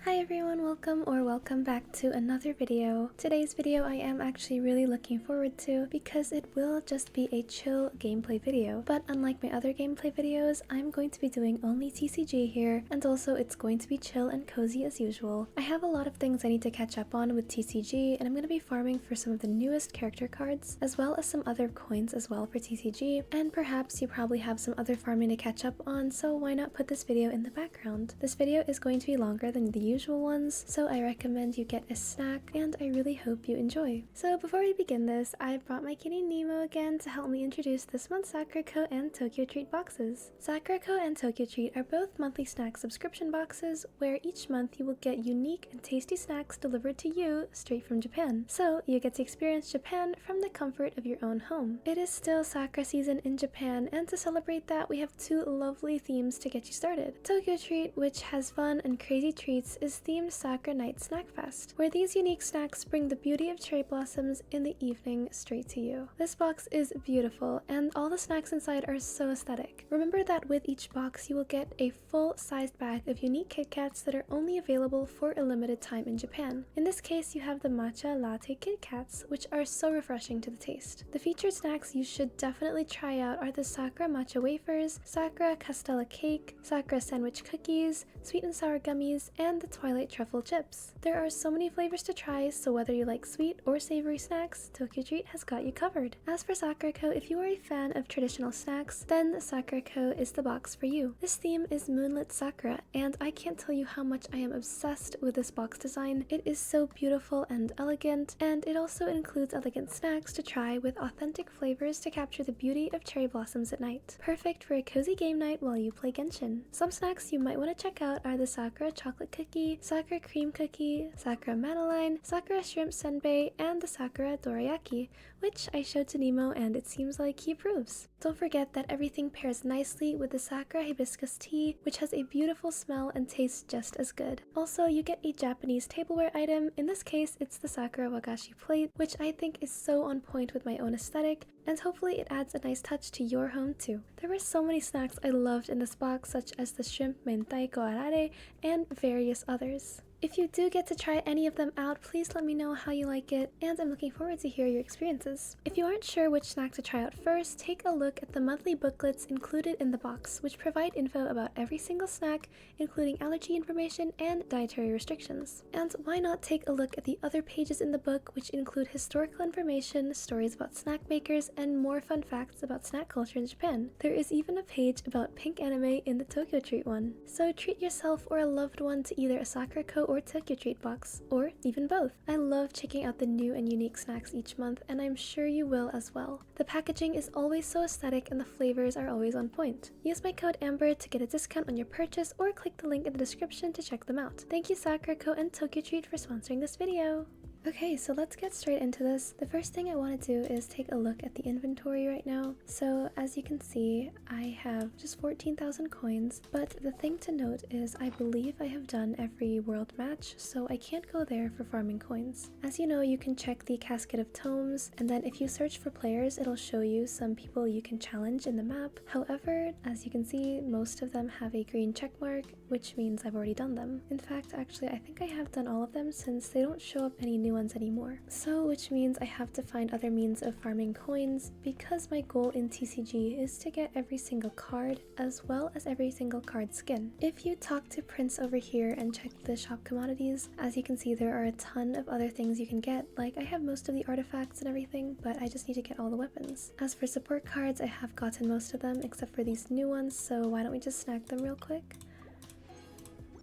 Hi everyone, welcome back to another video. Today's video I am actually really looking forward to because it will just be a chill gameplay video. But unlike my other gameplay videos, I'm going to be doing only TCG here, and also it's going to be chill and cozy as usual. I have a lot of things I need to catch up on with TCG, and I'm going to be farming for some of the newest character cards, as well as some other coins as well for TCG, and perhaps you probably have some other farming to catch up on, so why not put this video in the background. This video is going to be longer than the usual ones, so I recommend you get a snack, and I really hope you enjoy. So before we begin this, I brought my kitty Nemo again to help me introduce this month's Sakuraco and Tokyo Treat boxes. Sakuraco and Tokyo Treat are both monthly snack subscription boxes where each month you will get unique and tasty snacks delivered to you straight from Japan. So you get to experience Japan from the comfort of your own home. It is still Sakura season in Japan, and to celebrate that, we have two lovely themes to get you started. Tokyo Treat, which has fun and crazy treats, is themed Sakura Night Snack Fest, where these unique snacks bring the beauty of cherry blossoms in the evening straight to you. This box is beautiful, and all the snacks inside are so aesthetic. Remember that with each box you will get a full-sized bag of unique Kit Kats that are only available for a limited time in Japan. In this case, you have the matcha latte Kit Kats, which are so refreshing to the taste. The featured snacks you should definitely try out are the Sakura matcha wafers, Sakura castella cake, Sakura sandwich cookies, sweet and sour gummies, and the Twilight truffle chips. There are so many flavors to try, so whether you like sweet or savory snacks, Tokyo Treat has got you covered. As for Sakuraco, if you are a fan of traditional snacks, then Sakuraco is the box for you. This theme is Moonlit Sakura, and I can't tell you how much I am obsessed with this box design. It is so beautiful and elegant, and it also includes elegant snacks to try with authentic flavors to capture the beauty of cherry blossoms at night. Perfect for a cozy game night while you play Genshin. Some snacks you might want to check out are the Sakura chocolate cookie, Sakura cream cookie, Sakura Madeline, Sakura shrimp senbei, and the Sakura dorayaki, which I showed to Nemo and it seems like he approves. Don't forget that everything pairs nicely with the Sakura hibiscus tea, which has a beautiful smell and tastes just as good. Also, you get a Japanese tableware item. In this case, it's the Sakura wagashi plate, which I think is so on point with my own aesthetic, and hopefully it adds a nice touch to your home too. There were so many snacks I loved in this box, such as the shrimp mentaiko arare and various others. If you do get to try any of them out, please let me know how you like it, and I'm looking forward to hear your experiences. If you aren't sure which snack to try out first, take a look at the monthly booklets included in the box, which provide info about every single snack, including allergy information and dietary restrictions. And why not take a look at the other pages in the book, which include historical information, stories about snack makers, and more fun facts about snack culture in Japan. There is even a page about pink anime in the Tokyo Treat one. So treat yourself or a loved one to either a Sakuraco or Tokyo Treat box, or even both. I love checking out the new and unique snacks each month, and I'm sure you will as well. The packaging is always so aesthetic and the flavors are always on point. Use my code AMBER to get a discount on your purchase, or click the link in the description to check them out. Thank you Sakuraco and Tokyo Treat for sponsoring this video! Okay, so let's get straight into this. The first thing I want to do is take a look at the inventory right now. So as you can see, I have just 14,000 coins, but the thing to note is I believe I have done every world match, so I can't go there for farming coins. As you know, you can check the casket of tomes, and then if you search for players, it'll show you some people you can challenge in the map. However, as you can see, most of them have a green check mark, which means I've already done them. In fact, actually, I think I have done all of them since they don't show up any new ones anymore. So, which means I have to find other means of farming coins, because my goal in TCG is to get every single card as well as every single card skin. If you talk to Prince over here and check the shop commodities, as you can see there are a ton of other things you can get. Like, I have most of the artifacts and everything, but I just need to get all the weapons. As for support cards, I have gotten most of them except for these new ones, so why don't we just snag them real quick?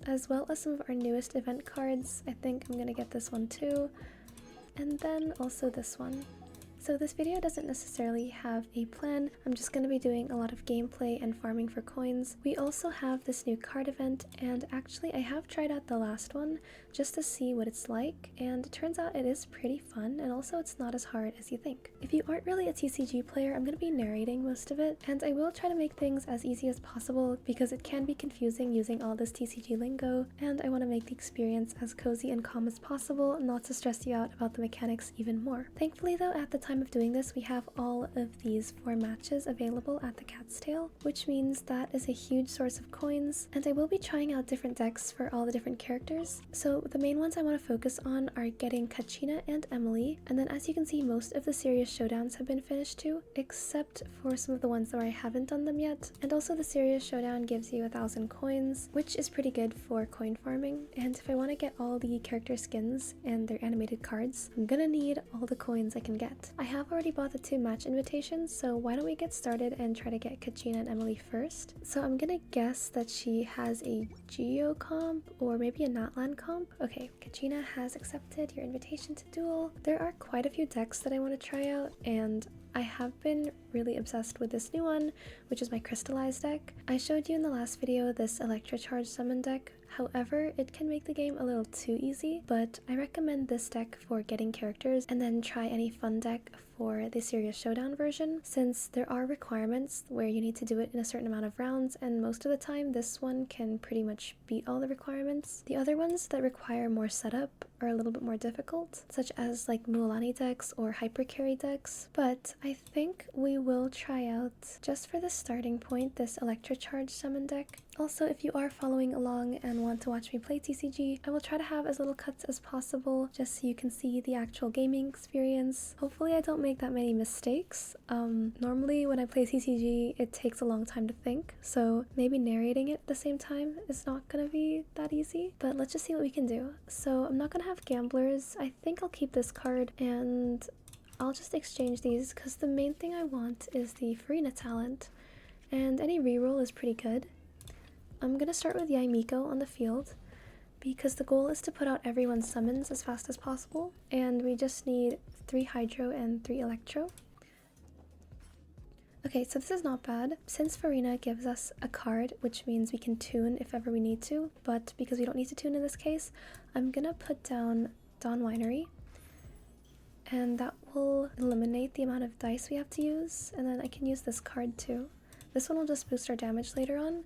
As well as some of our newest event cards. I think I'm gonna get this one too. And then also this one. So this video doesn't necessarily have a plan, I'm just going to be doing a lot of gameplay and farming for coins. We also have this new card event, and actually I have tried out the last one just to see what it's like, and it turns out it is pretty fun, and also it's not as hard as you think. If you aren't really a TCG player, I'm going to be narrating most of it, and I will try to make things as easy as possible because it can be confusing using all this TCG lingo, and I want to make the experience as cozy and calm as possible, not to stress you out about the mechanics even more. Thankfully though, at the time of doing this, we have all of these 4 matches available at the Cat's Tail, which means that is a huge source of coins, and I will be trying out different decks for all the different characters. So the main ones I want to focus on are getting Kachina and Emily, and then as you can see, most of the serious showdowns have been finished too, except for some of the ones where I haven't done them yet. And also the serious showdown gives you 1,000 coins, which is pretty good for coin farming, and if I want to get all the character skins and their animated cards, I'm gonna need all the coins I can get. I have already bought the 2 match invitations, so why don't we get started and try to get Kachina and Emily first. So I'm gonna guess that she has a Geo comp or maybe a Natlan comp. Okay, Kachina has accepted your invitation to duel. There are quite a few decks that I want to try out, and I have been really obsessed with this new one, which is my crystallized deck. I showed you in the last video this electro charge summon deck. However, it can make the game a little too easy, but I recommend this deck for getting characters, and then try any fun deck for the serious showdown version, since there are requirements where you need to do it in a certain amount of rounds, and most of the time this one can pretty much beat all the requirements. The other ones that require more setup are a little bit more difficult, such as like Mualani decks or hyper carry decks, but I think we will try out, just for the starting point, this electro charge summon deck. Also, if you are following along and want to watch me play TCG, I will try to have as little cuts as possible just so you can see the actual gaming experience. Hopefully I don't make that many mistakes. Normally when I play TCG it takes a long time to think, so maybe narrating it at the same time is not gonna be that easy, but let's just see what we can do. So I'm not gonna have gamblers. I think I'll keep this card and I'll just exchange these because the main thing I want is the Furina talent, and any reroll is pretty good. I'm gonna start with Yae Miko on the field because the goal is to put out everyone's summons as fast as possible, and we just need 3 Hydro and 3 Electro. Okay, so this is not bad. Since Furina gives us a card, which means we can tune if ever we need to, but because we don't need to tune in this case, I'm gonna put down Dawn Winery, and that will eliminate the amount of dice we have to use, and then I can use this card too. This one will just boost our damage later on,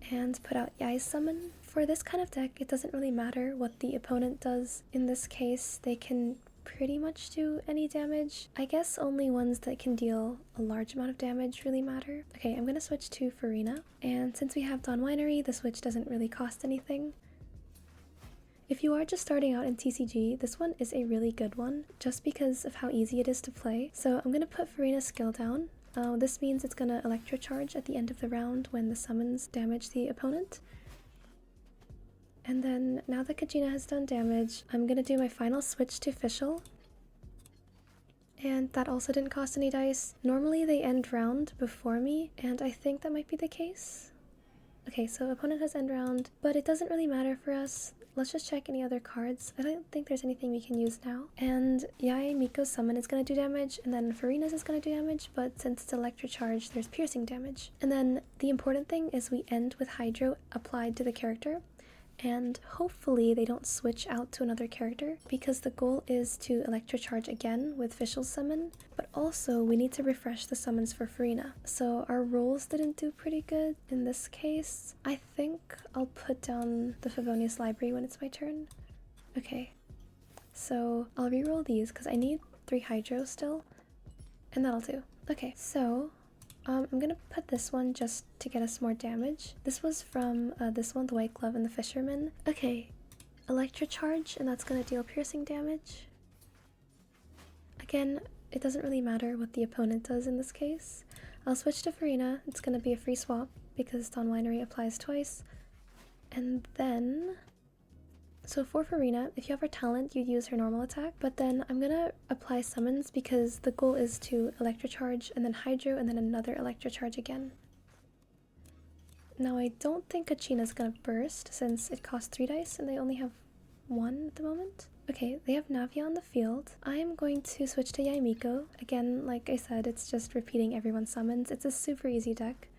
and put out Yae's summon. For this kind of deck, it doesn't really matter what the opponent does. In this case, they can pretty much do any damage. I guess only ones that can deal a large amount of damage really matter. Okay, I'm gonna switch to Furina, and since we have Dawn Winery, the switch doesn't really cost anything. If you are just starting out in TCG, this one is a really good one, just because of how easy it is to play. So I'm gonna put Furina's skill down. This means it's gonna electro charge at the end of the round when the summons damage the opponent. And then now that Kachina has done damage, I'm gonna do my final switch to Fischl. And that also didn't cost any dice. Normally they end round before me, and I think that might be the case. Okay, so opponent has end round, but it doesn't really matter for us. Let's just check any other cards. I don't think there's anything we can use now. And Yae Miko's summon is going to do damage, and then Furina's is going to do damage, but since it's electro charge, there's piercing damage. And then the important thing is we end with Hydro applied to the character, and hopefully they don't switch out to another character, because the goal is to electro charge again with Fischl's summon, but also we need to refresh the summons for Furina. So our rolls didn't do pretty good in this case. I think I'll put down the Favonius Library when it's my turn. Okay, so I'll reroll these because I need 3 Hydro still, and that'll do. Okay, so I'm gonna put this one just to get us more damage. This was from this one, the White Glove and the Fisherman. Okay, Electro Charge, and that's gonna deal piercing damage. Again, it doesn't really matter what the opponent does in this case. I'll switch to Furina. It's gonna be a free swap because Dawn Winery applies twice. And then, so for Furina, if you have her talent, you'd use her normal attack, but then I'm gonna apply summons because the goal is to Electro Charge and then Hydro and then another Electro Charge again. Now I don't think Kachina's gonna burst since it costs 3 dice and they only have 1 at the moment. Okay, they have Navia on the field. I'm going to switch to Yae Miko. Again, like I said, it's just repeating everyone's summons. It's a super easy deck.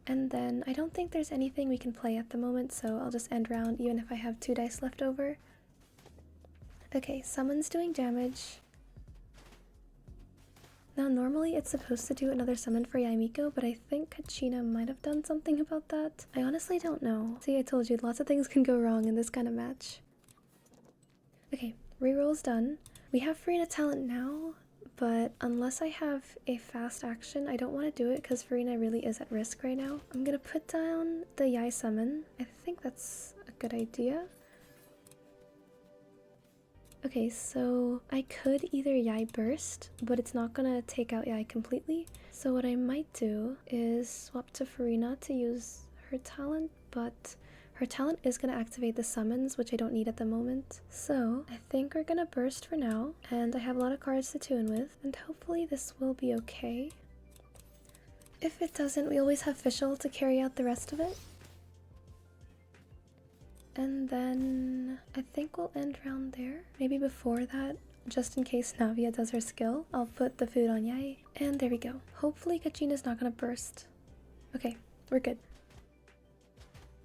And then I don't think there's anything we can play at the moment, so I'll just end round even if I have 2 dice left over. Okay, summon's doing damage. Now normally it's supposed to do another summon for Yae Miko, but I think Kachina might have done something about that. I honestly don't know. See, I told you, lots of things can go wrong in this kind of match. Okay, reroll's done. We have Furina talent now, but unless I have a fast action, I don't want to do it because Furina really is at risk right now. I'm gonna put down the Yae summon. I think that's a good idea. Okay, so I could either Yae burst, but it's not gonna take out Yae completely. So what I might do is swap to Furina to use her talent, but her talent is gonna activate the summons, which I don't need at the moment. So I think we're gonna burst for now, and I have a lot of cards to tune with, and hopefully this will be okay. If it doesn't, we always have Fischl to carry out the rest of it. And then I think we'll end round there. Maybe before that, just in case Navia does her skill, I'll put the food on Yae. And there we go. Hopefully Kachina's not gonna burst. Okay, we're good.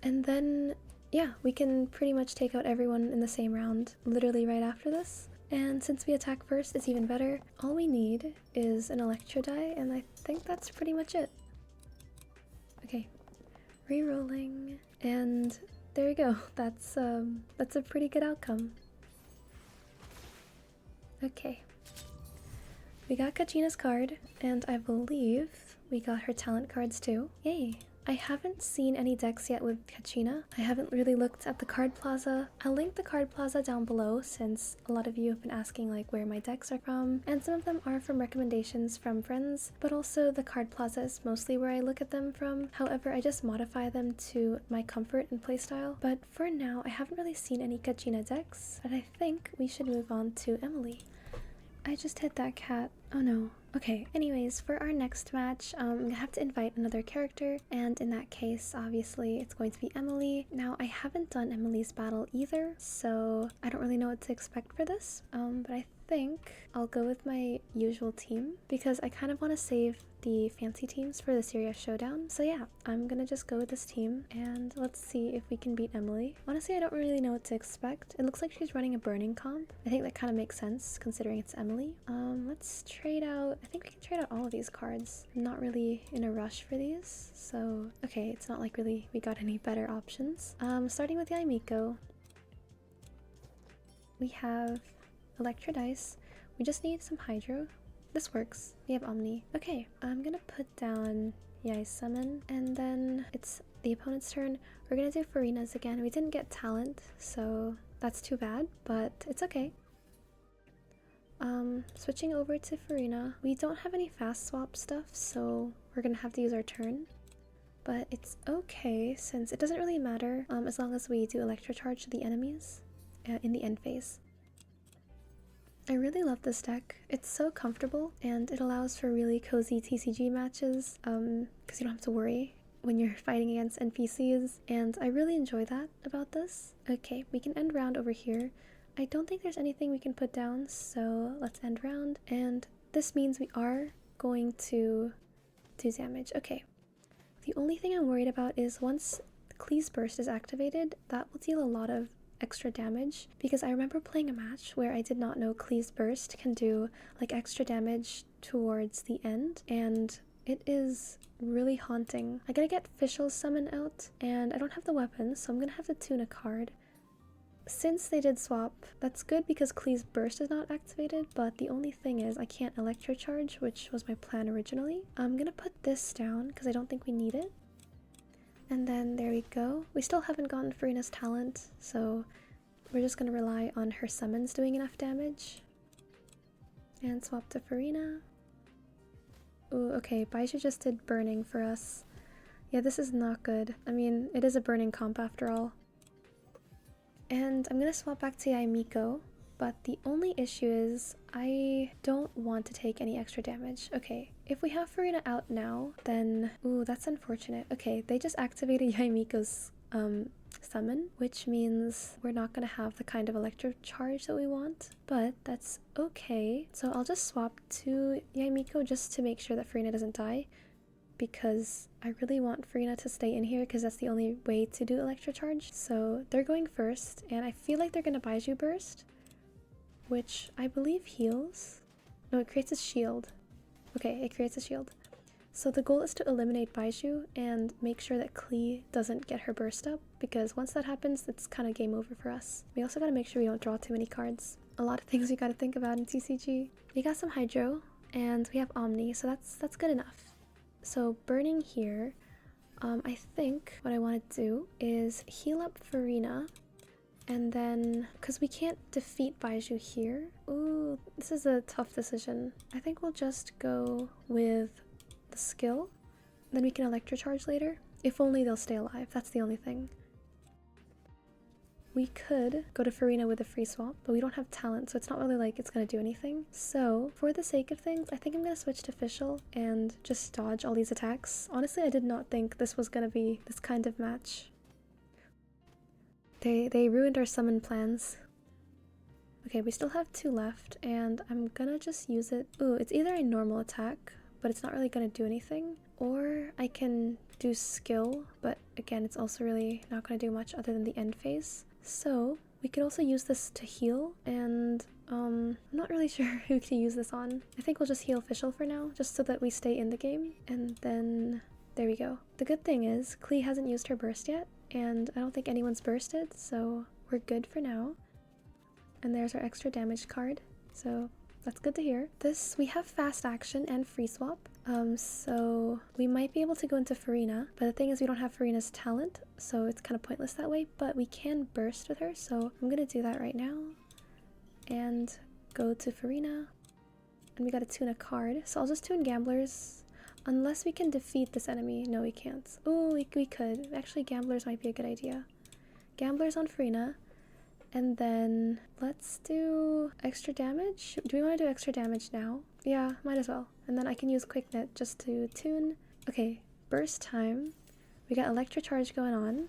And then, yeah, we can pretty much take out everyone in the same round, literally right after this. And since we attack first, it's even better. All we need is an electro die, and I think that's pretty much it. Okay, re-rolling, and there we go. That's a pretty good outcome. Okay. We got Kachina's card, and I believe we got her talent cards too. Yay! I haven't seen any decks yet with Kachina. I haven't really looked at the card plaza. I'll link the card plaza down below since a lot of you have been asking like where my decks are from, and some of them are from recommendations from friends, but also the card plaza is mostly where I look at them from. However, I just modify them to my comfort and playstyle. But for now, I haven't really seen any Kachina decks, but I think we should move on to Emily. I just hit that cat. Oh no. Okay, anyways, for our next match, I'm gonna have to invite another character, and in that case, obviously, it's going to be Emily. Now, I haven't done Emily's battle either, so I don't really know what to expect for this, but I think I'll go with my usual team, because I kind of want to save the fancy teams for the serious showdown. So yeah, I'm gonna just go with this team, and let's see if we can beat Emily. Honestly, I don't really know what to expect. It looks like she's running a burning comp. I think that kind of makes sense, considering it's Emily. Let's trade out. I think we can trade out all of these cards. I'm not really in a rush for these, so okay, it's not like really we got any better options. Starting with Yae Miko, we have Electro Dice. We just need some Hydro. This works. We have Omni. Okay, I'm gonna put down Yae's summon, and then it's the opponent's turn. We're gonna do Furina's again. We didn't get talent, so that's too bad, but it's okay. Switching over to Furina. We don't have any fast swap stuff, so we're gonna have to use our turn. But it's okay, since it doesn't really matter as long as we do Electro Charge to the enemies in the end phase. I really love this deck. It's so comfortable, and it allows for really cozy TCG matches, because you don't have to worry when you're fighting against NPCs, and I really enjoy that about this. Okay, we can end round over here. I don't think there's anything we can put down, so let's end round, and this means we are going to do damage. Okay, the only thing I'm worried about is once Klee's Burst is activated, that will deal a lot of extra damage, because I remember playing a match where I did not know Klee's Burst can do like extra damage towards the end, and it is really haunting. I gotta get Fischl's summon out, and I don't have the weapon, so I'm gonna have to tune a card. Since they did swap, that's good because Klee's Burst is not activated, but the only thing is I can't Electro Charge, which was my plan originally. I'm gonna put this down because I don't think we need it. And then there we go. We still haven't gotten Furina's talent, so we're just gonna rely on her summons doing enough damage. And swap to Furina. Ooh, okay, Baiju just did burning for us. Yeah, this is not good. I mean, it is a burning comp after all. And I'm gonna swap back to Yae Miko, but the only issue is I don't want to take any extra damage. Okay, if we have Furina out now, then ooh, that's unfortunate. Okay, they just activated Yae Miko's summon, which means we're not gonna have the kind of electro charge that we want, but that's okay. So I'll just swap to Yae Miko just to make sure that Furina doesn't die, because I really want Furina to stay in here because that's the only way to do Electro Charge. So they're going first, and I feel like they're gonna Baiju Burst, which I believe heals. No, it creates a shield. Okay, it creates a shield. So the goal is to eliminate Baiju and make sure that Klee doesn't get her burst up, because once that happens, it's kind of game over for us. We also gotta make sure we don't draw too many cards. a lot of things we gotta think about in TCG. We got some Hydro, and we have Omni, so that's good enough. So burning here, I think what I want to do is heal up Furina, and then, because we can't defeat Baiju here. Ooh, this is a tough decision. I think we'll just go with the skill, then we can electro charge later. If only they'll stay alive, that's the only thing. We could go to Furina with a free swap, but we don't have talent, so it's not really like it's gonna do anything. So, for the sake of things, I think I'm gonna switch to Fischl and just dodge all these attacks. Honestly, I did not think this was gonna be this kind of match. They ruined our summon plans. Okay, we still have 2 left, and I'm gonna just use it. Ooh, it's either a normal attack, but it's not really gonna do anything, or I can do skill, but again, it's also really not gonna do much other than the end phase. So we could also use this to heal, and I'm not really sure who to use this on. I think we'll just heal Fischl for now, just so that we stay in the game, and then there we go. The good thing is Klee hasn't used her burst yet, and I don't think anyone's bursted, so we're good for now. And there's our extra damage card, so that's good to hear. We have fast action and free swap, so we might be able to go into Furina, but the thing is we don't have Furina's talent, so it's kind of pointless that way, but we can burst with her, so I'm gonna do that right now. And go to Furina, and we gotta tune a card, so I'll just tune Gamblers, unless we can defeat this enemy. No, we can't. Oh, we could. Actually, Gamblers might be a good idea. Gamblers on Furina. And then let's do extra damage. Do we want to do extra damage now? Yeah, might as well. And then I can use Quick Knit just to tune. Okay, burst time. We got Electro Charge going on.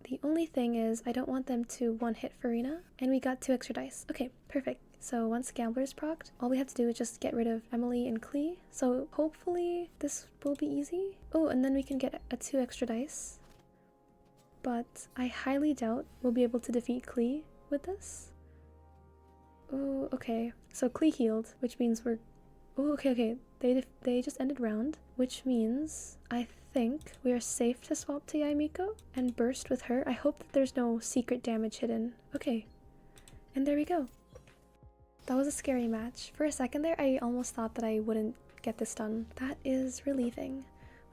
The only thing is I don't want them to one-hit Furina. And we got 2 extra dice. Okay, perfect. So once Gambler's procced, all we have to do is just get rid of Emily and Klee. So hopefully this will be easy. Oh, and then we can get a 2 extra dice. But I highly doubt we'll be able to defeat Klee with this. Oh, okay. So Klee healed, which means we're... Oh, okay. They just ended round, which means I think we are safe to swap to Yae Miko and burst with her. I hope that there's no secret damage hidden. Okay. And there we go. That was a scary match. For a second there, I almost thought that I wouldn't get this done. That is relieving.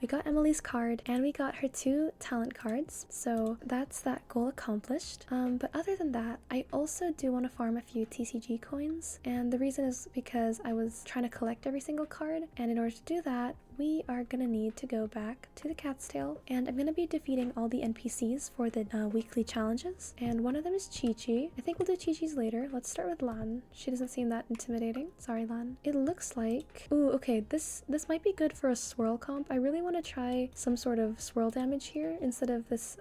We got Emily's card, and we got her 2 talent cards, so that's that goal accomplished. But other than that, I also do want to farm a few TCG coins, and the reason is because I was trying to collect every single card, and in order to do that, we are gonna need to go back to the Cat's Tail, and I'm gonna be defeating all the NPCs for the weekly challenges, and one of them is Chi-Chi. I think we'll do Chi-Chi's later. Let's start with Lan. She doesn't seem that intimidating. Sorry, Lan. It looks like... Ooh, okay, this might be good for a swirl comp. I really want to try some sort of swirl damage here instead of this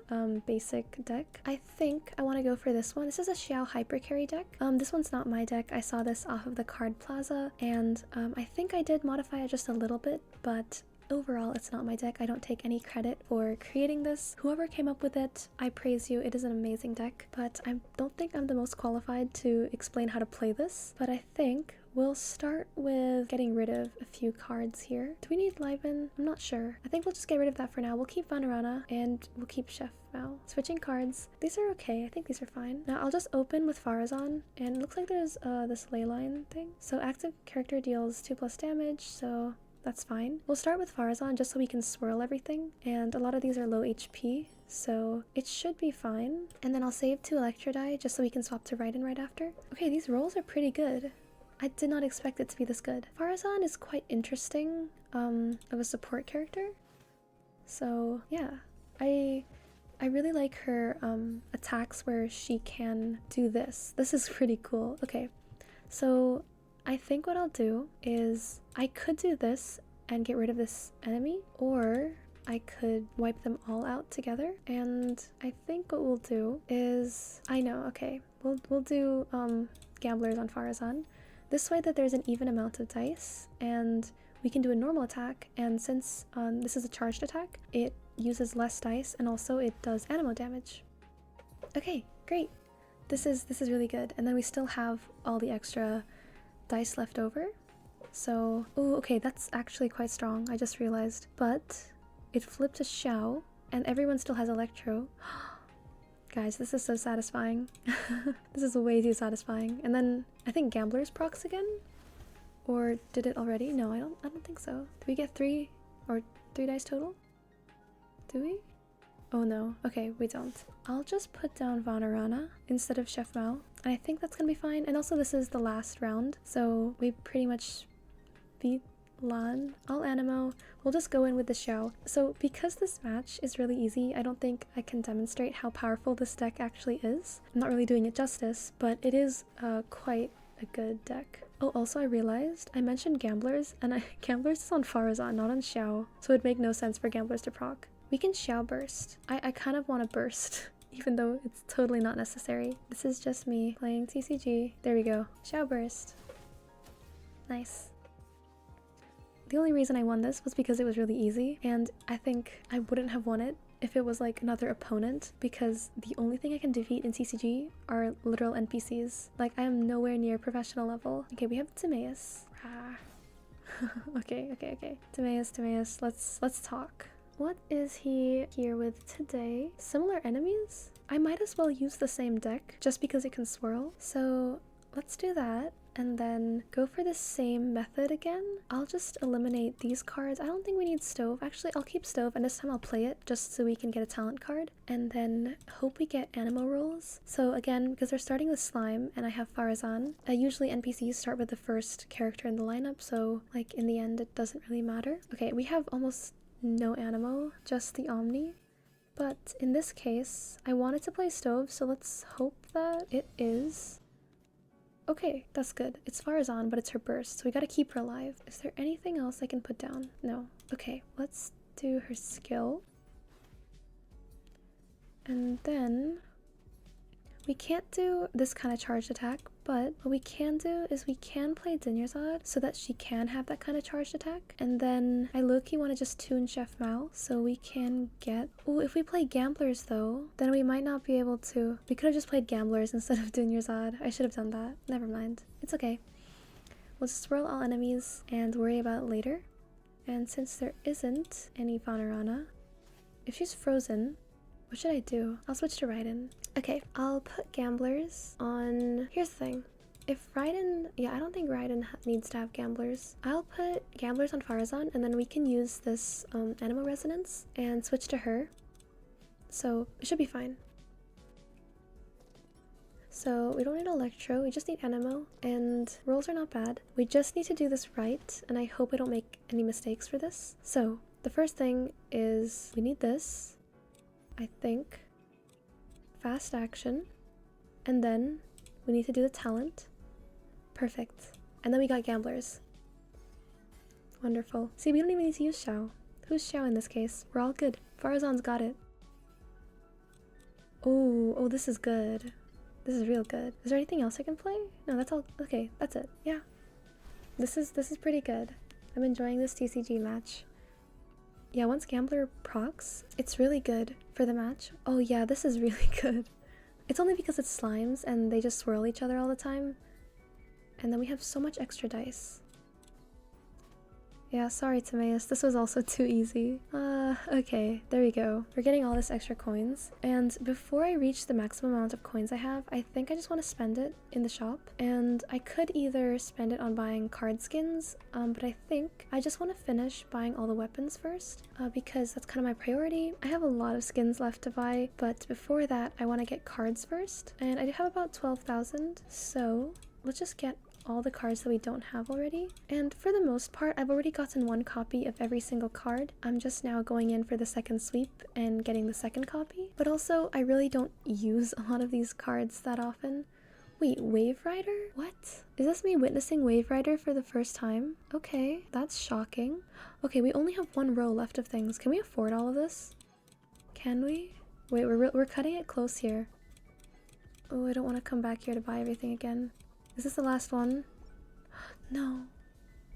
basic deck. I think I want to go for this one. This is a Xiao Hyper Carry deck. This one's not my deck. I saw this off of the Card Plaza, and I think I did modify it just a little bit, but overall it's not my deck. I don't take any credit for creating this. Whoever came up with it, I praise you. It is an amazing deck, but I don't think I'm the most qualified to explain how to play this. But I think we'll start with getting rid of a few cards here. Do we need Lyban? I'm not sure. I think we'll just get rid of that for now. We'll keep Vanarana and we'll keep Chef Mao. Switching cards. These are okay. I think these are fine. Now I'll just open with Farazan, and it looks like there's this leyline thing. So active character deals 2+ damage, so that's fine. We'll start with Farazan just so we can swirl everything, and a lot of these are low HP, so it should be fine. And then I'll save 2 Electro die just so we can swap to Raiden right after. Okay, these rolls are pretty good. I did not expect it to be this good. Farazan is quite interesting of a support character. So yeah, I really like her attacks where she can do this. This is pretty cool. Okay, so I think what I'll do is I could do this and get rid of this enemy, or I could wipe them all out together. And I think what we'll do is, I know, okay, we'll do Gamblers on Farazan. This way that there's an even amount of dice, and we can do a normal attack, and since this is a charged attack, it uses less dice, and also it does animo damage. Okay, great. This is really good. And then we still have all the extra dice left over. So, oh, okay, that's actually quite strong, I just realized. But it flipped to Xiao, and everyone still has Electro. Guys, this is so satisfying. This is way too satisfying. And then I think Gambler's procs again? Or did it already? No, I don't think so. Do we get 3 dice total? Do we? Oh no. Okay, we don't. I'll just put down Vanarana instead of Chef Mao. And I think that's gonna be fine. And also this is the last round, so we pretty much beat Lan. I'll Animo. We'll just go in with the Xiao. So because this match is really easy, I don't think I can demonstrate how powerful this deck actually is. I'm not really doing it justice, but it is quite a good deck. Oh, also I realized I mentioned Gamblers, and Gamblers is on Farazan, not on Xiao, so it'd make no sense for Gamblers to proc. We can Xiao burst. I kind of want to burst, even though it's totally not necessary. This is just me playing TCG. There we go. Xiao burst. Nice. The only reason I won this was because it was really easy, and I think I wouldn't have won it if it was like another opponent, because the only thing I can defeat in TCG are literal NPCs. Like, I am nowhere near professional level. Okay, we have Timaeus. Okay. Timaeus, let's talk. What is he here with today? Similar enemies? I might as well use the same deck just because it can swirl. So let's do that. And then go for the same method again. I'll just eliminate these cards. I don't think we need Stove. Actually, I'll keep Stove, and this time I'll play it just so we can get a talent card. And then hope we get Animo rolls. So again, because we're starting with Slime and I have Farazan, usually NPCs start with the first character in the lineup, so like in the end it doesn't really matter. Okay, we have almost no Animo, just the Omni. But in this case, I wanted to play Stove, so let's hope that it is. Okay, that's good. It's Farazan, but it's her burst, so we gotta keep her alive. Is there anything else I can put down? No. Okay, let's do her skill. And then we can't do this kind of charged attack, but what we can do is we can play Dinyarzad so that she can have that kind of charged attack. And then I low-key want to just tune Chef Mao so we can get... Oh, if we play Gamblers though, then we might not be able to. We could have just played Gamblers instead of Dinyarzad. I should have done that. Never mind. It's okay. We'll just swirl all enemies and worry about it later. And since there isn't any Vanarana, if she's frozen, what should I do? I'll switch to Raiden. Okay, I'll put Gamblers on... Here's the thing. If Raiden... Yeah, I don't think Raiden needs to have Gamblers. I'll put Gamblers on Farazan, and then we can use this Animo Resonance and switch to her. So it should be fine. So we don't need Electro, we just need Animo, and rolls are not bad. We just need to do this right, and I hope I don't make any mistakes for this. So the first thing is we need this, I think. Fast action, and then we need to do the talent. Perfect. And then we got Gamblers. Wonderful. See, we don't even need to use Xiao. Who's Xiao in this case? We're all good. Farazan's got it. Oh, this is good. This is real good. Is there anything else I can play? No, that's all. Okay, that's it. Yeah. This is pretty good. I'm enjoying this TCG match. Yeah, once Gambler procs, it's really good for the match. Oh yeah, this is really good. It's only because it's slimes and they just swirl each other all the time. And then we have so much extra dice. Yeah, sorry Timaeus, this was also too easy. Okay, there we go. We're getting all this extra coins. And before I reach the maximum amount of coins I have, I think I just want to spend it in the shop. And I could either spend it on buying card skins, but I think I just want to finish buying all the weapons first, because that's kind of my priority. I have a lot of skins left to buy, but before that, I want to get cards first. And I do have about 12,000, so let's just get all the cards that we don't have already. And for the most part, I've already gotten one copy of every single card. I'm just now going in for the second sweep and getting the second copy. But also, I really don't use a lot of these cards that often. Wait, Wave Rider? What? Is this me witnessing Wave Rider for the first time? Okay, that's shocking. Okay, we only have one row left of things. Can we afford all of this? Can we? Wait, we're cutting it close here. Oh, I don't want to come back here to buy everything again. Is this the last one? No.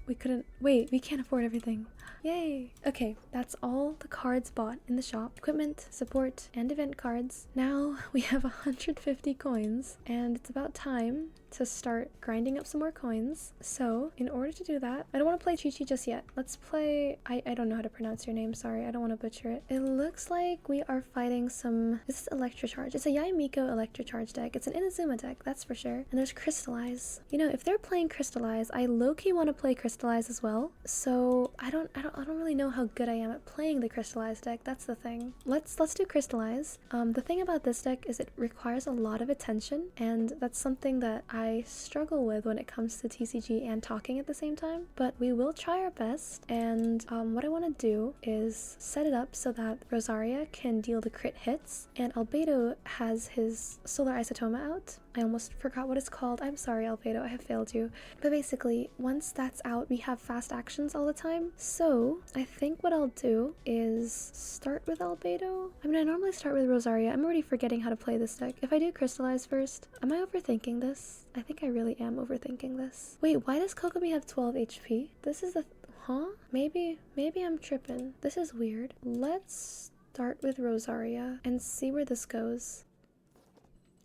We couldn't. Wait, we can't afford everything. Yay! Okay, that's all the cards bought in the shop. Equipment, support, and event cards. Now we have 150 coins, and it's about time to start grinding up some more coins. So in order to do that, I don't want to play Chi-Chi just yet. Let's play, I don't know how to pronounce your name, sorry, I don't want to butcher it. It looks like we are fighting some, this is Electro Charge. It's a Yae Miko Electro Charge deck. It's an Inazuma deck, that's for sure. And there's Crystallize. You know, if they're playing Crystallize, I low-key want to play Crystallize as well. So I don't really know how good I am at playing the Crystallize deck. That's the thing. Let's do Crystallize. The thing about this deck is it requires a lot of attention, and that's something that I struggle with when it comes to TCG and talking at the same time. But we will try our best, and what I want to do is set it up so that Rosaria can deal the crit hits, and Albedo has his Solar Isotoma out. I almost forgot what it's called. I'm sorry, Albedo, I have failed you. But basically, once that's out, we have fast actions all the time. So I think what I'll do is start with Albedo. I mean, I normally start with Rosaria. I'm already forgetting how to play this deck. If I do Crystallize first, am I overthinking this? I think I really am overthinking this. Wait, why does Kokomi have 12 HP? This is the... huh? Maybe I'm tripping. This is weird. Let's start with Rosaria and see where this goes.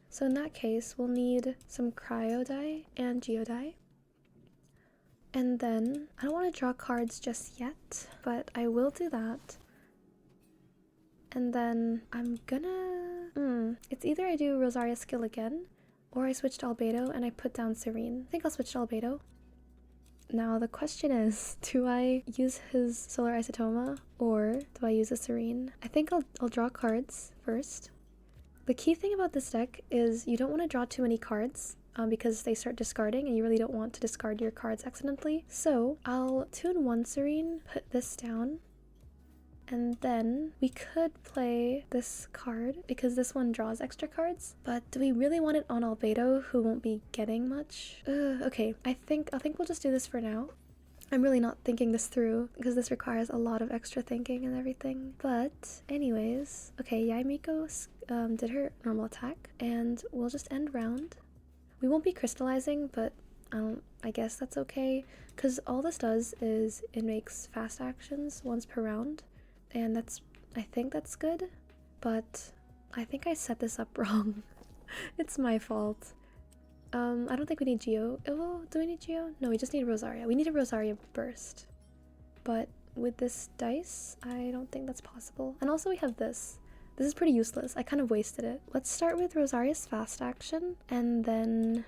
So in that case, we'll need some Cryo die and Geo die. And then, I don't want to draw cards just yet, but I will do that. And then I'm gonna... it's either I do Rosaria skill again, or I switch to Albedo and I put down Serene. I think I'll switch to Albedo. Now the question is, do I use his Solar Isotoma, or do I use a Serene? I think I'll draw cards first. The key thing about this deck is you don't want to draw too many cards because they start discarding and you really don't want to discard your cards accidentally. So I'll tune one Serene, put this down, and then we could play this card because this one draws extra cards. But do we really want it on Albedo, who won't be getting much? Okay, I think we'll just do this for now. I'm really not thinking this through because this requires a lot of extra thinking and everything. But anyways, okay, Yae Miko did her normal attack, and we'll just end round. We won't be crystallizing, but I guess that's okay because all this does is it makes fast actions once per round, and I think that's good, but I think I set this up wrong. It's my fault. I don't think we need Geo. Oh, do we need Geo? No, we just need Rosaria. We need a Rosaria burst. But with this dice, I don't think that's possible. And also we have this. This is pretty useless. I kind of wasted it. Let's start with Rosaria's fast action, and then...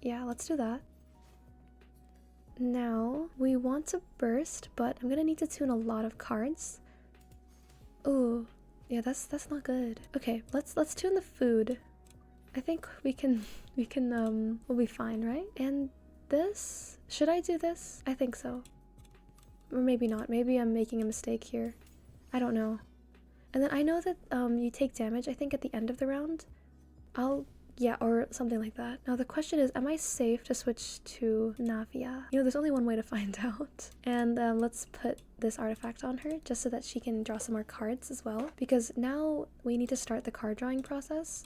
yeah, let's do that. Now, we want to burst, but I'm gonna need to tune a lot of cards. Ooh, yeah, that's not good. Okay, let's tune the food. I think we'll be fine, right? And this, should I do this? I think so. Or maybe not. Maybe I'm making a mistake here. I don't know. And then I know that you take damage, I think, at the end of the round. Yeah, or something like that. Now the question is, am I safe to switch to Navia? You know, there's only one way to find out. And let's put this artifact on her just so that she can draw some more cards as well. Because now we need to start the card drawing process.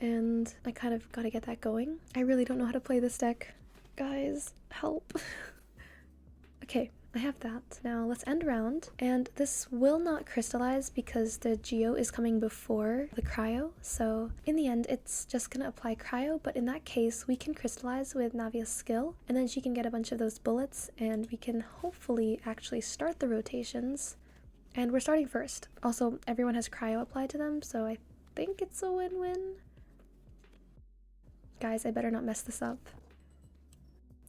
And I kind of gotta get that going. I really don't know how to play this deck. Guys, help. Okay, I have that. Now let's end round. And this will not crystallize because the Geo is coming before the Cryo. So in the end, it's just gonna apply Cryo. But in that case, we can crystallize with Navia's skill. And then she can get a bunch of those bullets. And we can hopefully actually start the rotations. And we're starting first. Also, everyone has Cryo applied to them. So I think it's a win-win. Guys, I better not mess this up.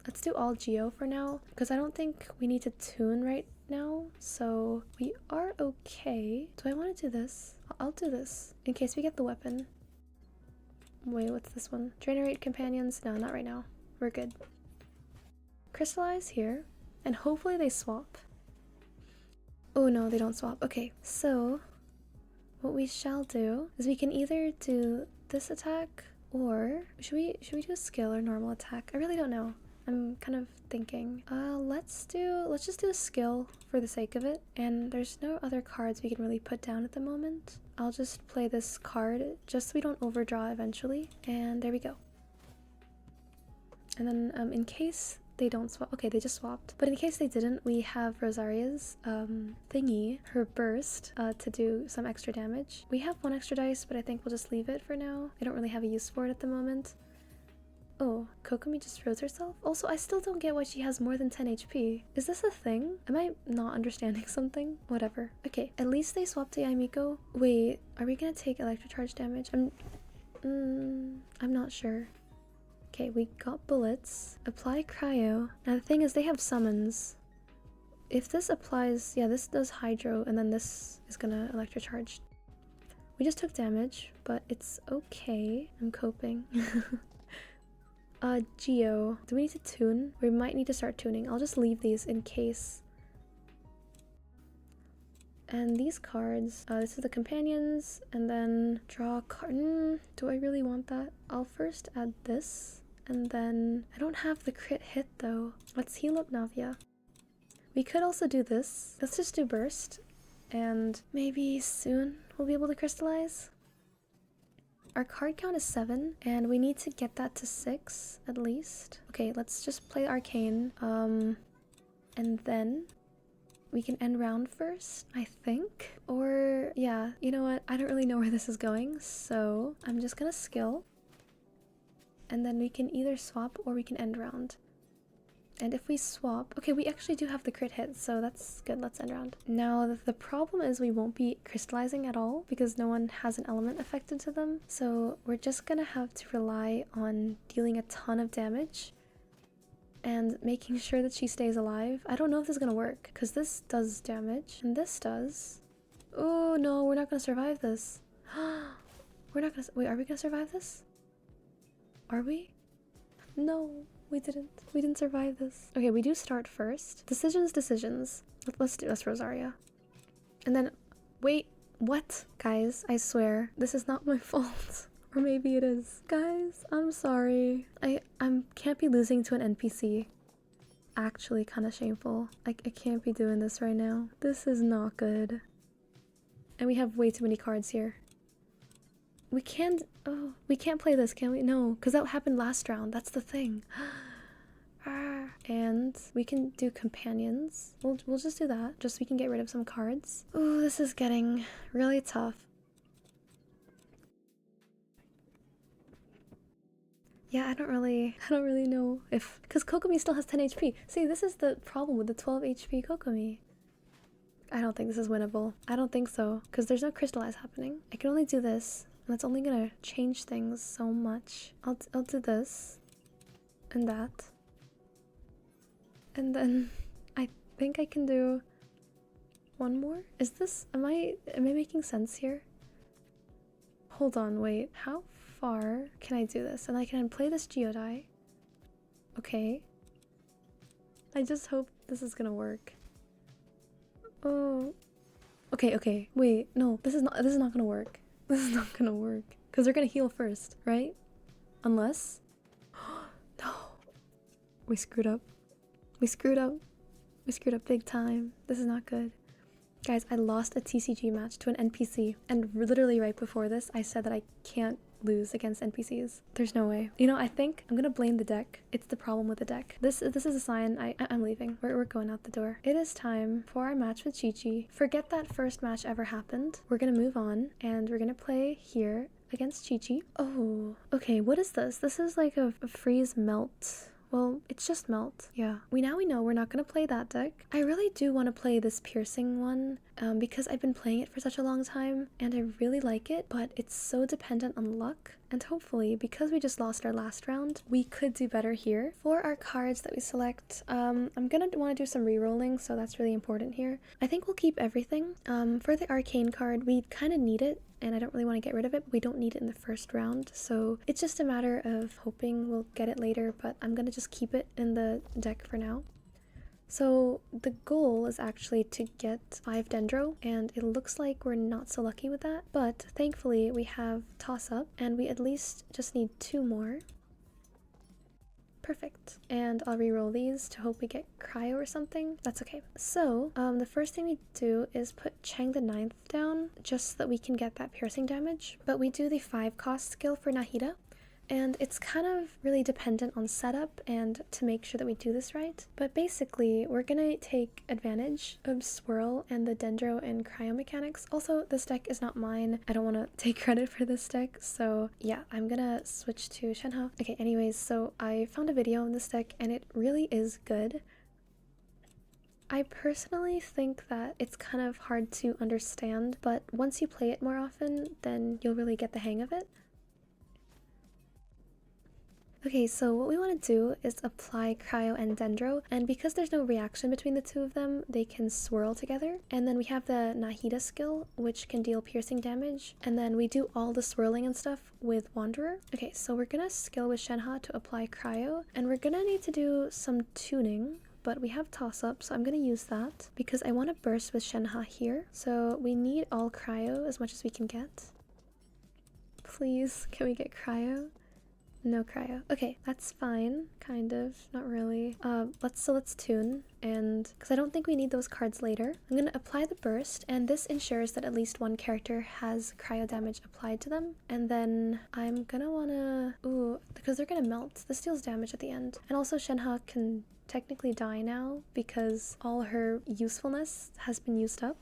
Let's do all Geo for now, because I don't think we need to tune right now, so we are okay. Do I want to do this? I'll do this, in case we get the weapon. Wait, what's this one? Generate companions? No, not right now. We're good. Crystallize here, and hopefully they swap. Oh no, they don't swap. Okay, so what we shall do is we can either do this attack, or should we do a skill or normal attack? I really don't know. I'm kind of thinking. Let's just do a skill for the sake of it. And there's no other cards we can really put down at the moment. I'll just play this card just so we don't overdraw eventually. And there we go. And then in case they don't swap. Okay, they just swapped. But in case they didn't, we have Rosaria's thingy, her burst, to do some extra damage. We have 1 extra dice, but I think we'll just leave it for now. I don't really have a use for it at the moment. Oh, Kokomi just froze herself? Also, I still don't get why she has more than 10 HP. Is this a thing? Am I not understanding something? Whatever. Okay, at least they swapped to Yae Miko. Wait, are we gonna take electro charge damage? I'm not sure. Okay, we got bullets. Apply cryo. Now the thing is, they have summons. If this applies, yeah, this does hydro, and then this is gonna electro charge. We just took damage, but it's okay. I'm coping. Geo. Do we need to tune? We might need to start tuning. I'll just leave these in case. And these cards, this is the companions, and then draw a card. Do I really want that? I'll first add this, and then I don't have the crit hit though. Let's heal up Navia. We could also do this. Let's just do burst, and maybe soon we'll be able to crystallize. Our card count is 7, and we need to get that to 6 at least. Okay, let's just play Arcane, and then we can end round first, I think. Or, yeah, you know what? I don't really know where this is going, so I'm just gonna skill. And then we can either swap or we can end round. And if we swap... Okay, we actually do have the crit hit, so that's good. Let's end round. Now, the problem is we won't be crystallizing at all because no one has an element affected to them. So we're just gonna have to rely on dealing a ton of damage and making sure that she stays alive. I don't know if this is gonna work because this does damage and this does. Oh no, we're not gonna survive this. We're not gonna... Wait, are we gonna survive this? Are we? No. We didn't survive this. Okay, we do start first. Decisions. Let's do this, Rosaria. And then, wait, what? Guys, I swear, this is not my fault. Or maybe it is. Guys, I'm sorry. I can't be losing to an NPC. Actually, kind of shameful. I can't be doing this right now. This is not good. And we have way too many cards here. We can't play this, can we? No, because that happened last round. That's the thing. And we can do companions. We'll just do that. Just so we can get rid of some cards. Oh, this is getting really tough. Yeah, I don't really know if... Because Kokomi still has 10 HP. See, this is the problem with the 12 HP Kokomi. I don't think this is winnable. I don't think so. Because there's no crystallize happening. I can only do this. And that's only gonna change things so much. I'll do this. And that. And then I think I can do one more. Is this... Am I making sense here? Hold on, wait. How far can I do this? And I can play this Geodai. Okay. I just hope this is gonna work. Oh. Okay. Wait, no. This is not gonna work. This is not gonna work. Because they're gonna heal first, right? Unless... No. We screwed up. We screwed up big time. This is not good. Guys, I lost a TCG match to an NPC. And literally right before this, I said that I can't lose against NPCs. There's no way. You know, I think I'm gonna blame the deck. It's the problem with the deck. This is a sign. I'm leaving. We're going out the door. It is time for our match with Chi-Chi. Forget that first match ever happened. We're gonna move on and we're gonna play here against Chi-Chi. Oh, okay. What is this? This is like a freeze melt. Well, it's just melt. Yeah. We know we're not gonna play that deck. I really do want to play this piercing one because I've been playing it for such a long time and I really like it, but it's so dependent on luck. And hopefully, because we just lost our last round, we could do better here. For our cards that we select, I'm gonna want to do some re-rolling, so that's really important here. I think we'll keep everything. For the arcane card, we kind of need it. And I don't really want to get rid of it, but we don't need it in the first round. So it's just a matter of hoping we'll get it later, but I'm going to just keep it in the deck for now. So the goal is actually to get 5 Dendro, and it looks like we're not so lucky with that. But thankfully we have Toss Up, and we at least just need 2 more. Perfect. And I'll re-roll these to hope we get cryo or something. That's okay. So, the first thing we do is put Chang the 9th down, just so that we can get that piercing damage. But we do the 5 cost skill for Nahida, And it's kind of really dependent on setup and to make sure that we do this right. But basically, we're gonna take advantage of swirl and the dendro and cryo mechanics. Also, this deck is not mine. I don't want to take credit for this deck, so yeah, I'm gonna switch to Shenhe. Okay, anyways, so I found a video on this deck and it really is good. I personally think that it's kind of hard to understand, but once you play it more often, then you'll really get the hang of it. Okay, so what we want to do is apply cryo and dendro, and because there's no reaction between the two of them, they can swirl together. And then we have the Nahida skill, which can deal piercing damage, and then we do all the swirling and stuff with Wanderer. Okay, so we're gonna skill with Shenhe to apply cryo, and we're gonna need to do some tuning, but we have toss up, so I'm gonna use that because I want to burst with Shenhe here. So we need all cryo as much as we can get. Please, can we get cryo? No cryo. Okay, that's fine. Kind of. Not really. Let's tune. And because I don't think we need those cards later, I'm going to apply the burst. And this ensures that at least one character has cryo damage applied to them. And then I'm going to want to... Ooh, because they're going to melt. This deals damage at the end. And also Shenhe can technically die now because all her usefulness has been used up.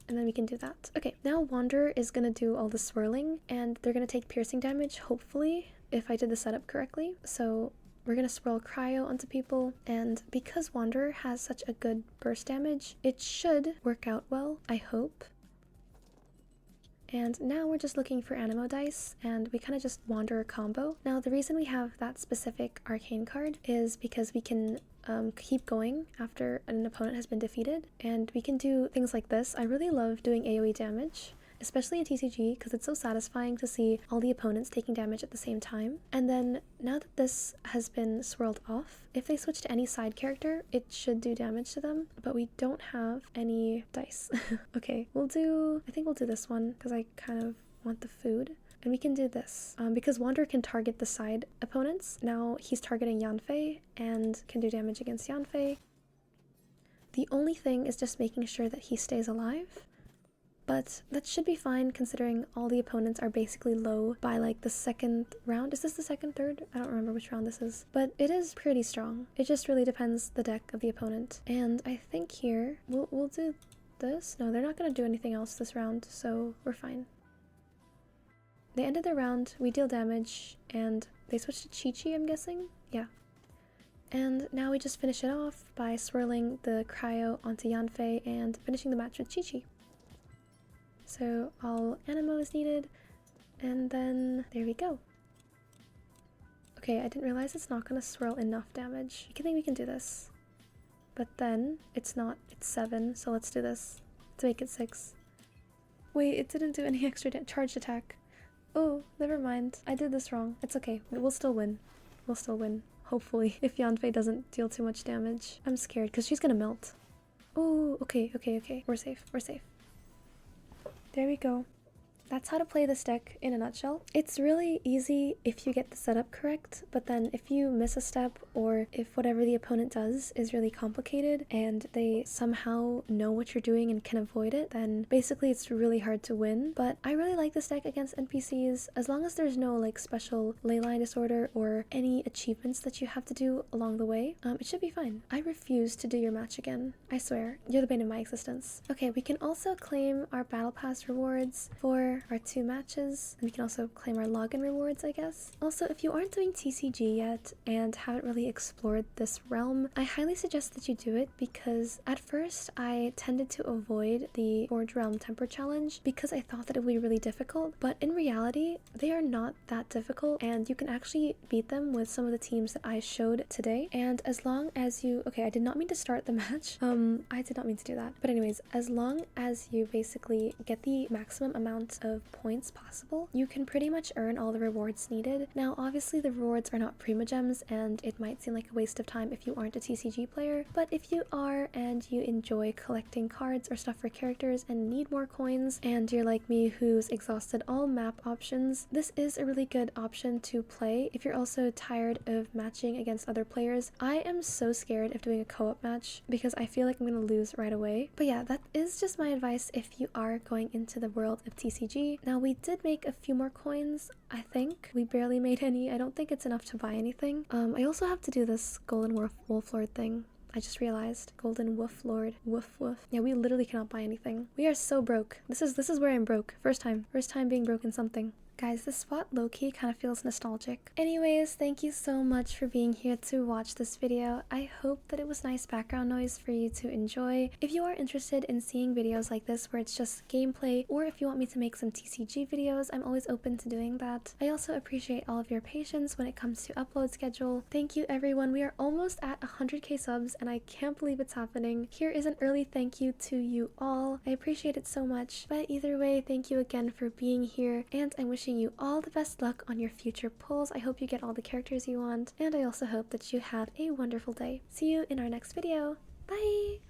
And then we can do that. Okay, now Wanderer is gonna do all the swirling and they're gonna take piercing damage, hopefully, if I did the setup correctly. So we're gonna swirl cryo onto people, and because Wanderer has such a good burst damage, it should work out well, I hope. And now we're just looking for Animo dice, and we kind of just Wanderer combo. Now the reason we have that specific arcane card is because we can keep going after an opponent has been defeated, and we can do things like this. I really love doing AoE damage, especially in TCG, because it's so satisfying to see all the opponents taking damage at the same time. And then now that this has been swirled off, if they switch to any side character, it should do damage to them, but we don't have any dice. Okay, I think we'll do this one because I kind of want the food. And we can do this because Wanderer can target the side opponents. Now he's targeting Yanfei and can do damage against Yanfei. The only thing is just making sure that he stays alive. But that should be fine considering all the opponents are basically low by like the second round. Is this the second, third? I don't remember which round this is. But it is pretty strong. It just really depends the deck of the opponent. And I think here we'll do this. No, they're not going to do anything else this round, so we're fine. They ended their round, we deal damage, and they switched to Chi-Chi, I'm guessing? Yeah. And now we just finish it off by swirling the cryo onto Yanfei and finishing the match with Chi-Chi. So all Animo is needed, and then there we go. Okay, I didn't realize it's not going to swirl enough damage. I think we can do this. But then, it's not, it's 7, so let's do this to make it 6. Wait, it didn't do any extra charged attack. Oh, never mind. I did this wrong. It's okay. We'll still win. We'll still win. Hopefully. If Yanfei doesn't deal too much damage. I'm scared because she's gonna melt. Oh, okay. We're safe. We're safe. There we go. That's how to play this deck in a nutshell. It's really easy if you get the setup correct, but then if you miss a step or if whatever the opponent does is really complicated and they somehow know what you're doing and can avoid it, then basically it's really hard to win. But I really like this deck against NPCs as long as there's no like special leyline disorder or any achievements that you have to do along the way. It should be fine. I refuse to do your match again. I swear, you're the bane of my existence. Okay, we can also claim our battle pass rewards for our 2 matches, and we can also claim our login rewards, I guess. Also, if you aren't doing TCG yet and haven't really explored this realm, I highly suggest that you do it because at first I tended to avoid the Forge Realm Temper Challenge because I thought that it would be really difficult, but in reality, they are not that difficult and you can actually beat them with some of the teams that I showed today. And as long as you... Okay, I did not mean to start the match. I did not mean to do that. But anyways, as long as you basically get the maximum amount of points possible, you can pretty much earn all the rewards needed. Now obviously the rewards are not prima gems and it might seem like a waste of time if you aren't a TCG player, but if you are and you enjoy collecting cards or stuff for characters and need more coins and you're like me who's exhausted all map options, this is a really good option to play if you're also tired of matching against other players. I am so scared of doing a co-op match because I feel like I'm gonna lose right away. But yeah, that is just my advice if you are going into the world of TCG. TCG. Now we did make a few more coins, I think. We barely made any. I don't think it's enough to buy anything. I also have to do this Golden Wolf Lord thing. I just realized. Golden Wolf Lord. Woof woof. Yeah, we literally cannot buy anything. We are so broke. This is where I'm broke. First time being broke in something. Guys, this spot low-key kind of feels nostalgic. Anyways, thank you so much for being here to watch this video. I hope that it was nice background noise for you to enjoy. If you are interested in seeing videos like this where it's just gameplay, or if you want me to make some TCG videos, I'm always open to doing that. I also appreciate all of your patience when it comes to upload schedule. Thank you everyone. We are almost at 100k subs and I can't believe it's happening. Here is an early thank you to you all. I appreciate it so much. But either way, thank you again for being here, and I'm wishing you all the best luck on your future pulls. I hope you get all the characters you want, and I also hope that you have a wonderful day. See you in our next video. Bye!